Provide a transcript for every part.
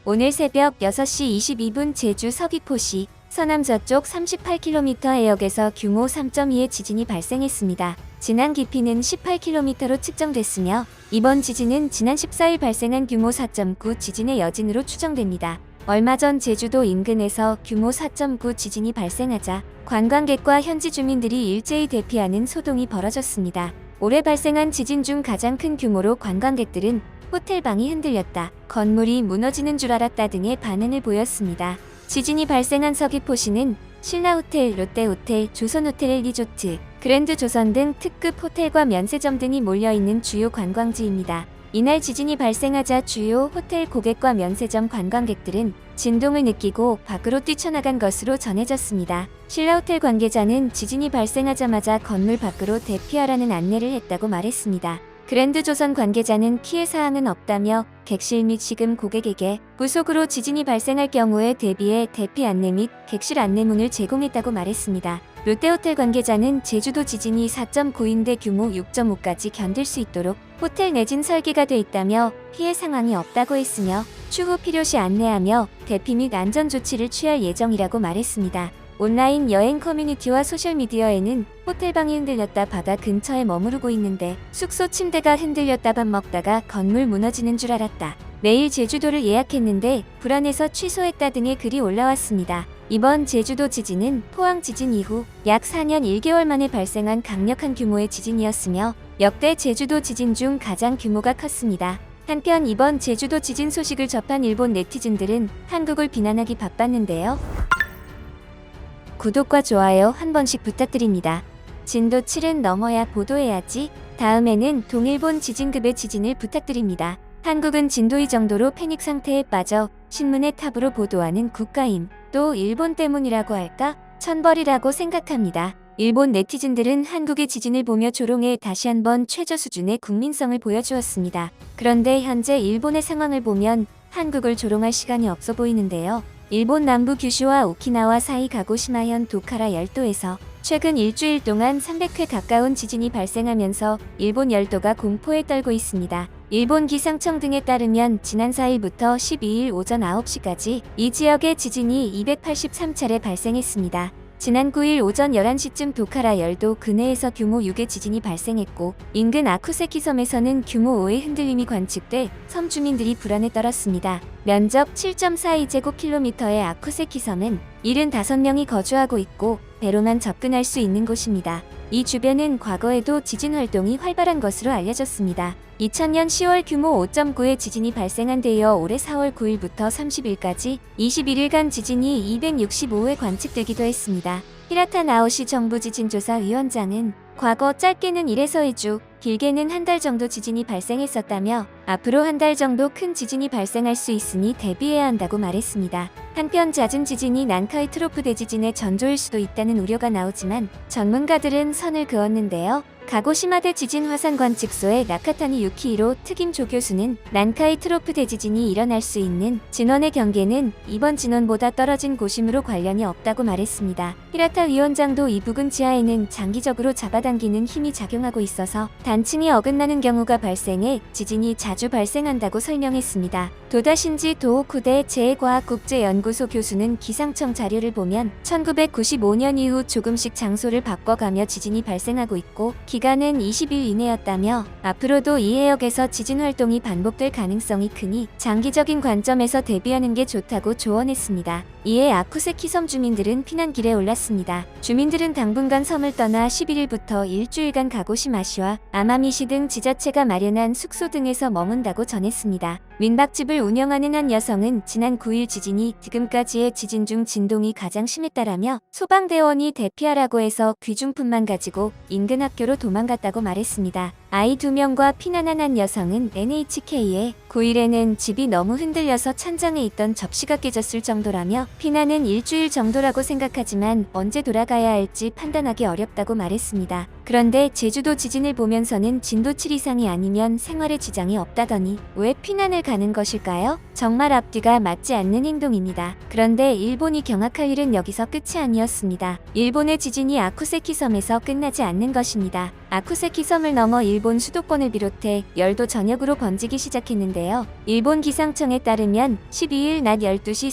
오늘 새벽 6시 22분 제주 서귀포시 서남서쪽 38km 해역에서 규모 3.2의 지진이 발생했습니다. 진한 깊이는 18km로 측정됐으며 이번 지진은 지난 14일 발생한 규모 4.9 지진의 여진으로 추정됩니다. 얼마 전 제주도 인근에서 규모 4.9 지진이 발생하자 관광객과 현지 주민들이 일제히 대피하는 소동이 벌어졌습니다. 올해 발생한 지진 중 가장 큰 규모로 관광객들은 호텔방이 흔들렸다, 건물이 무너지는 줄 알았다 등의 반응을 보였습니다. 지진이 발생한 서귀포시는 신라호텔, 롯데호텔, 조선호텔, 리조트, 그랜드 조선 등 특급 호텔과 면세점 등이 몰려있는 주요 관광지입니다. 이날 지진이 발생하자 주요 호텔 고객과 면세점 관광객들은 진동을 느끼고 밖으로 뛰쳐나간 것으로 전해졌습니다. 신라호텔 관계자는 지진이 발생하자마자 건물 밖으로 대피하라는 안내를 했다고 말했습니다. 그랜드 조선 관계자는 피해 사항은 없다며 객실 및 시금 고객에게 부속으로 지진이 발생할 경우에 대비해 대피 안내 및 객실 안내문을 제공했다고 말했습니다. 롯데호텔 관계자는 제주도 지진이 4.9인데 규모 6.5까지 견딜 수 있도록 호텔 내진 설계가 돼 있다며 피해 상황이 없다고 했으며 추후 필요시 안내하며 대피 및 안전 조치를 취할 예정이라고 말했습니다. 온라인 여행 커뮤니티와 소셜미디어에는 호텔방이 흔들렸다, 바다 근처에 머무르고 있는데 숙소 침대가 흔들렸다, 밥 먹다가 건물 무너지는 줄 알았다, 내일 제주도를 예약했는데 불안해서 취소했다 등의 글이 올라왔습니다. 이번 제주도 지진은 포항 지진 이후 약 4년 1개월 만에 발생한 강력한 규모의 지진이었으며 역대 제주도 지진 중 가장 규모가 컸습니다. 한편 이번 제주도 지진 소식을 접한 일본 네티즌들은 한국을 비난하기 바빴는데요. 구독과 좋아요 한 번씩 부탁드립니다. 진도 7은 넘어야 보도해야지. 다음에는 동일본 지진급의 지진을 부탁드립니다. 한국은 진도 2 정도로 패닉 상태에 빠져 신문의 탑으로 보도하는 국가임. 또 일본 때문이라고 할까? 천벌이라고 생각합니다. 일본 네티즌들은 한국의 지진을 보며 조롱해 다시 한번 최저 수준의 국민성을 보여주었습니다. 그런데 현재 일본의 상황을 보면 한국을 조롱할 시간이 없어 보이는데요. 일본 남부 규슈와 오키나와 사이 가고시마현 도카라 열도에서 최근 일주일 동안 300회 가까운 지진이 발생하면서 일본 열도가 공포에 떨고 있습니다. 일본 기상청 등에 따르면 지난 4일부터 12일 오전 9시까지 이 지역의 지진이 283차례 발생했습니다. 지난 9일 오전 11시쯤 도카라 열도 근해에서 규모 6의 지진이 발생했고 인근 아쿠세키 섬에서는 규모 5의 흔들림이 관측돼 섬 주민들이 불안에 떨었습니다. 면적 7.42제곱킬로미터의 아쿠세키 섬은 75명이 거주하고 있고 배로만 접근할 수 있는 곳입니다. 이 주변은 과거에도 지진 활동이 활발한 것으로 알려졌습니다. 2000년 10월 규모 5.9의 지진이 발생한 데이어 올해 4월 9일부터 30일까지 21일간 지진이 265회 관측되기도 했습니다. 히라타 나오시 정부 지진조사위원장은 과거 짧게는 1에서 2주, 길게는 한 달 정도 지진이 발생했었다며 앞으로 한 달 정도 큰 지진이 발생할 수 있으니 대비해야 한다고 말했습니다. 한편 잦은 지진이 난카이 트로프 대지진의 전조일 수도 있다는 우려가 나오지만 전문가들은 선을 그었는데요. 가고시마대 지진 화산 관측소의 나카타니 유키히로 특임 조교수는 난카이 트로프 대지진이 일어날 수 있는 진원의 경계는 이번 진원보다 떨어진 곳이므로 관련이 없다고 말했습니다. 히라타 위원장도 이 부근 지하에는 장기적으로 잡아당기는 힘이 작용하고 있어서 단층이 어긋나는 경우가 발생해 지진이 자주 발생한다고 설명했습니다. 도다신지 도호쿠대 재해과학국제연구소 교수는 기상청 자료를 보면 1995년 이후 조금씩 장소를 바꿔가며 지진이 발생하고 있고 기간은 20일 이내였다며 앞으로도 이 해역에서 지진 활동이 반복될 가능성이 크니 장기적인 관점에서 대비하는 게 좋다고 조언했습니다. 이에 아쿠세키 섬 주민들은 피난길에 올랐습니다. 주민들은 당분간 섬을 떠나 11일부터 일주일간 가고시마시와 아마미시 등 지자체가 마련한 숙소 등에서 머문다고 전했습니다. 민박집을 운영하는 한 여성은 지난 9일 지진이 지금까지의 지진 중 진동이 가장 심했다라며 소방대원이 대피하라고 해서 귀중품만 가지고 인근 학교로 도망갔다고 말했습니다. 아이 2명과 피난한 한 여성은 NHK에 9일에는 집이 너무 흔들려서 찬장에 있던 접시가 깨졌을 정도라며 피난은 일주일 정도라고 생각하지만 언제 돌아가야 할지 판단하기 어렵다고 말했습니다. 그런데 제주도 지진을 보면서는 진도 7 이상이 아니면 생활에 지장이 없다더니 왜 피난을 가는 것일까요? 정말 앞뒤가 맞지 않는 행동입니다. 그런데 일본이 경악할 일은 여기서 끝이 아니었습니다. 일본의 지진이 아쿠세키 섬에서 끝나지 않는 것입니다. 아쿠세키 섬을 넘어 일본 수도권을 비롯해 열도 전역으로 번지기 시작했는데요. 일본 기상청에 따르면 12일 낮 12시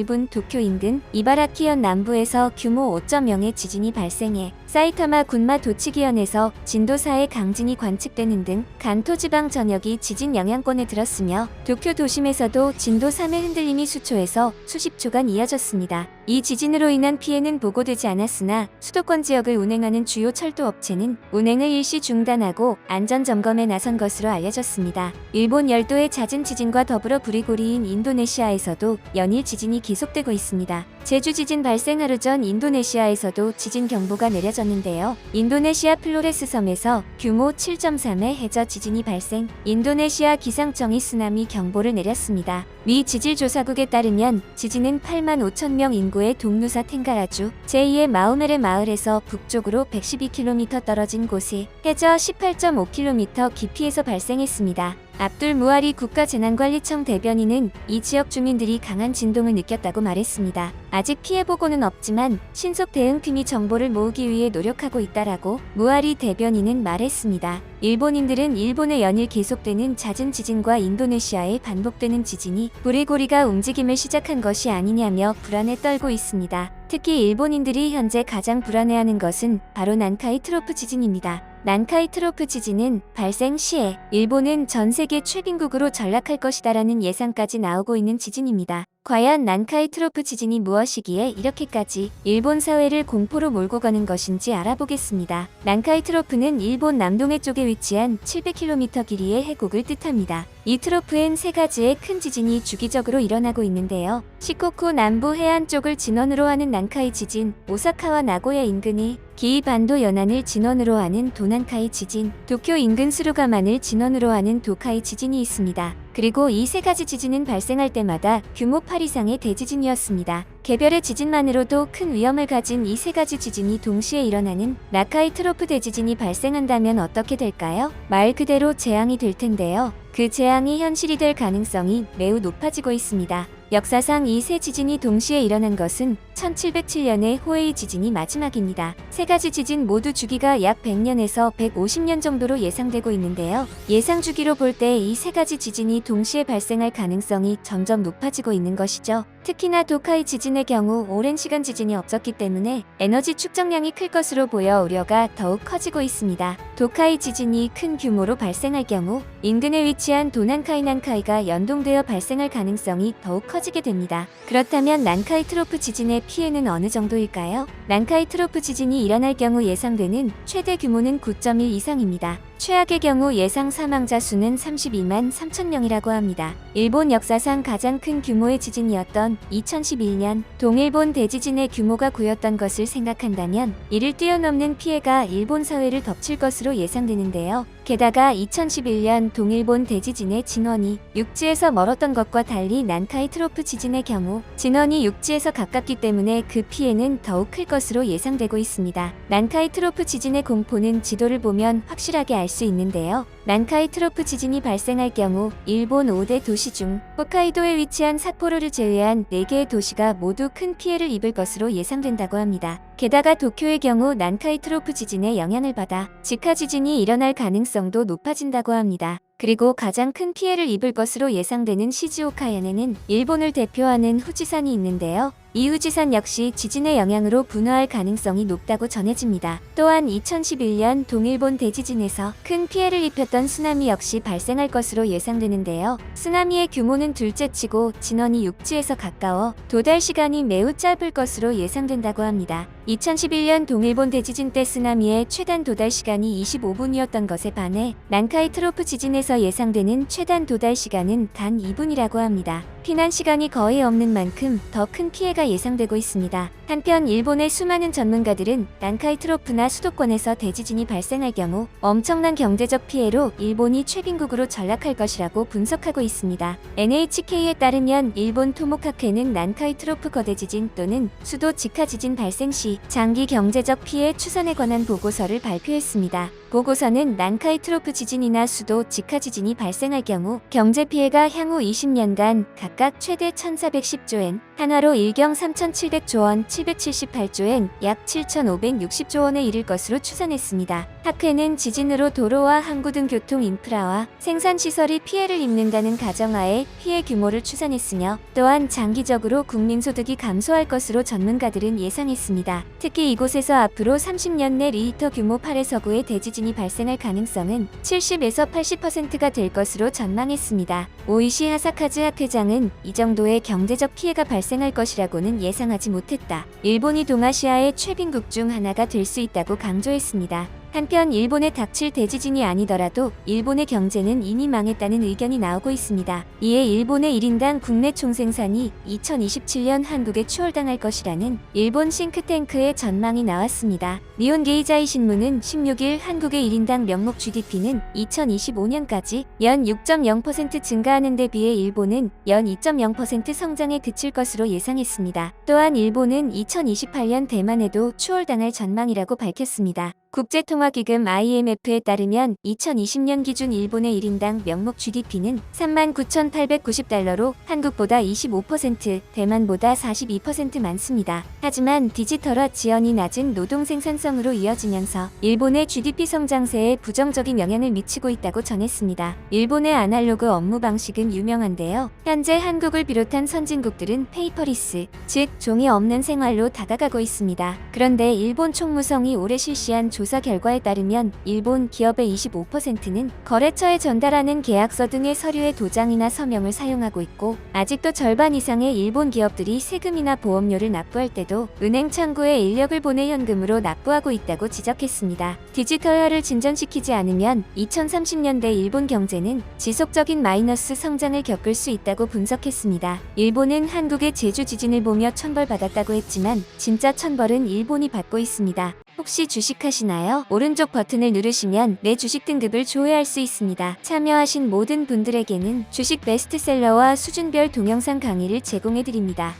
31분 도쿄 인근 이바라키현 남부에서 규모 5.0의 지진이 발생해 사이타마 군마 도치기현에서 진도 4의 강진이 관측되는 등 간토 지방 전역이 지진 영향권에 들었으며 도쿄 도심에서도 진도 3의 흔들림이 수초에서 수십 초간 이어졌습니다. 이 지진으로 인한 피해는 보고되지 않았으나 수도권 지역을 운행하는 주요 철도 업체는 운행을 일시 중단하고 안전점검에 나선 것으로 알려졌습니다. 일본 열도의 잦은 지진과 더불어 부리고리인 인도네시아에서도 연일 지진이 계속되고 있습니다. 제주 지진 발생 하루 전 인도네시아에서도 지진 경보가 내려졌는데요. 인도네시아 플로레스 섬에서 규모 7.3의 해저 지진이 발생, 인도네시아 기상청이 쓰나미 경보를 내렸습니다. 미 지질조사국에 따르면 지진은 8만 5천 명 인구의 동누사 탱가라주 제2의 마우메레 마을에서 북쪽으로 112km 떨어진 곳에 해저 18.5km 깊이에서 발생했습니다. 압둘 무아리 국가재난관리청 대변인은 이 지역 주민들이 강한 진동을 느꼈다고 말했습니다. 아직 피해 보고는 없지만 신속 대응팀이 정보를 모으기 위해 노력하고 있다라고 무아리 대변인은 말했습니다. 일본인들은 일본에 연일 계속되는 잦은 지진과 인도네시아에 반복되는 지진이 부리고리가 움직임을 시작한 것이 아니냐며 불안에 떨고 있습니다. 특히 일본인들이 현재 가장 불안해하는 것은 바로 난카이 트로프 지진입니다. 난카이 트로프 지진은 발생 시에 일본은 전 세계 최빈국으로 전락할 것이다라는 예상까지 나오고 있는 지진입니다. 과연 난카이 트로프 지진이 무엇이기에 이렇게까지 일본 사회를 공포로 몰고 가는 것인지 알아보겠습니다. 난카이 트로프는 일본 남동해 쪽에 위치한 700km 길이의 해곡을 뜻합니다. 이 트로프엔 세 가지의 큰 지진이 주기적으로 일어나고 있는데요. 시코쿠 남부 해안 쪽을 진원으로 하는 난카이 지진, 오사카와 나고야 인근의 기이반도 연안을 진원으로 하는 도난카이 지진, 도쿄 인근 스루가만을 진원으로 하는 도카이 지진이 있습니다. 그리고 이 세 가지 지진은 발생할 때마다 규모 8 이상의 대지진이었습니다. 개별의 지진만으로도 큰 위험을 가진 이 세 가지 지진이 동시에 일어나는 나카이 트로프 대지진이 발생한다면 어떻게 될까요? 말 그대로 재앙이 될 텐데요. 그 재앙이 현실이 될 가능성이 매우 높아지고 있습니다. 역사상 이 세 지진이 동시에 일어난 것은 1707년의 호에이 지진이 마지막입니다. 세 가지 지진 모두 주기가 약 100년에서 150년 정도로 예상되고 있는데요. 예상 주기로 볼 때 이 세 가지 지진이 동시에 발생할 가능성이 점점 높아지고 있는 것이죠. 특히나 도카이 지진의 경우 오랜 시간 지진이 없었기 때문에 에너지 축적량이 클 것으로 보여 우려가 더욱 커지고 있습니다. 도카이 지진이 큰 규모로 발생할 경우 인근에 위치한 도난카이 난카이가 연동되어 발생할 가능성이 더욱 커지게 됩니다. 그렇다면 난카이 트로프 지진의 피해는 어느 정도일까요? 난카이 트로프 지진이 일어날 경우 예상되는 최대 규모는 9.1 이상입니다. 최악의 경우 예상 사망자 수는 32만 3천 명이라고 합니다. 일본 역사상 가장 큰 규모의 지진이었던 2011년 동일본 대지진의 규모가 9였던 것을 생각한다면 이를 뛰어넘는 피해가 일본 사회를 덮칠 것으로 예상되는데요. 게다가 2011년 동일본 대지진의 진원이 육지에서 멀었던 것과 달리 난카이 트로프 지진의 경우 진원이 육지에서 가깝기 때문에 그 피해는 더욱 클 것으로 예상되고 있습니다. 난카이 트로프 지진의 공포는 지도를 보면 확실하게 알 수 있는데요. 난카이 트로프 지진이 발생할 경우 일본 5대 도시 중 홋카이도에 위치한 삿포로를 제외한 4개의 도시가 모두 큰 피해를 입을 것으로 예상된다고 합니다. 게다가 도쿄의 경우 난카이 트로프 지진의 영향을 받아 지카 지진이 일어날 가능성도 높아진다고 합니다. 그리고 가장 큰 피해를 입을 것으로 예상되는 시즈오카현에는 일본을 대표하는 후지산이 있는데요. 이 후지산 역시 지진의 영향으로 분화할 가능성이 높다고 전해집니다. 또한 2011년 동일본 대지진에서 큰 피해를 입혔던 쓰나미 역시 발생할 것으로 예상되는데요. 쓰나미의 규모는 둘째치고 진원이 육지에서 가까워 도달 시간이 매우 짧을 것으로 예상된다고 합니다. 2011년 동일본 대지진 때 쓰나미의 최단 도달 시간이 25분이었던 것에 반해 난카이 트로프 지진에서 예상되는 최단 도달 시간은 단 2분이라고 합니다. 피난 시간이 거의 없는 만큼 더 큰 피해가 예상되고 있습니다. 한편 일본의 수많은 전문가들은 난카이 트로프나 수도권에서 대지진이 발생할 경우 엄청난 경제적 피해로 일본이 최빈국으로 전락할 것이라고 분석하고 있습니다. NHK에 따르면 일본 토모카케는 난카이 트로프 거대 지진 또는 수도 직하 지진 발생 시 장기 경제적 피해 추산에 관한 보고서를 발표했습니다. 보고서는 난카이 트로프 지진이나 수도 직하 지진이 발생할 경우 경제 피해가 향후 20년간 각각 최대 1,410조엔, 한화로 일경 3,700조 원, 778조엔, 약 7,560조 원에 이를 것으로 추산했습니다. 학회는 지진으로 도로와 항구 등 교통 인프라와 생산시설이 피해를 입는다는 가정하에 피해 규모를 추산했으며 또한 장기적으로 국민소득이 감소할 것으로 전문가들은 예상했습니다. 특히 이곳에서 앞으로 30년 내 리히터 규모 8에서 9의 대지진이 발생할 가능성은 70에서 80%가 될 것으로 전망했습니다. 오이시 하사카즈 학회장은 이 정도의 경제적 피해가 발생할 것이라고는 예상하지 못했다. 일본이 동아시아의 최빈국 중 하나가 될 수 있다고 강조했습니다. 한편 일본에 닥칠 대지진이 아니더라도 일본의 경제는 이미 망했다는 의견이 나오고 있습니다. 이에 일본의 1인당 국내 총생산이 2027년 한국에 추월당할 것이라는 일본 싱크탱크의 전망이 나왔습니다. 니혼 게이자이 신문은 16일 한국의 1인당 명목 GDP는 2025년까지 연 6.0% 증가하는 데 비해 일본은 연 2.0% 성장에 그칠 것으로 예상했습니다. 또한 일본은 2028년 대만에도 추월당할 전망이라고 밝혔습니다. 국제통화기금 IMF에 따르면 2020년 기준 일본의 1인당 명목 GDP는 39,890달러로 한국보다 25%, 대만보다 42% 많습니다. 하지만 디지털화 지연이 낮은 노동 생산성으로 이어지면서 일본의 GDP 성장세에 부정적인 영향을 미치고 있다고 전했습니다. 일본의 아날로그 업무 방식은 유명한데요. 현재 한국을 비롯한 선진국들은 페이퍼리스, 즉 종이 없는 생활로 다가가고 있습니다. 그런데 일본 총무성이 올해 실시한 조사 결과에 따르면 일본 기업의 25%는 거래처에 전달하는 계약서 등의 서류의 도장이나 서명을 사용하고 있고 아직도 절반 이상의 일본 기업들이 세금이나 보험료를 납부할 때도 은행 창구에 인력을 보내 현금으로 납부하고 있다고 지적했습니다. 디지털화를 진전시키지 않으면 2030년대 일본 경제는 지속적인 마이너스 성장을 겪을 수 있다고 분석했습니다. 일본은 한국의 제주 지진을 보며 천벌받았다고 했지만 진짜 천벌은 일본이 받고 있습니다. 혹시 주식하시나요? 오른쪽 버튼을 누르시면 내 주식 등급을 조회할 수 있습니다. 참여하신 모든 분들에게는 주식 베스트셀러와 수준별 동영상 강의를 제공해드립니다.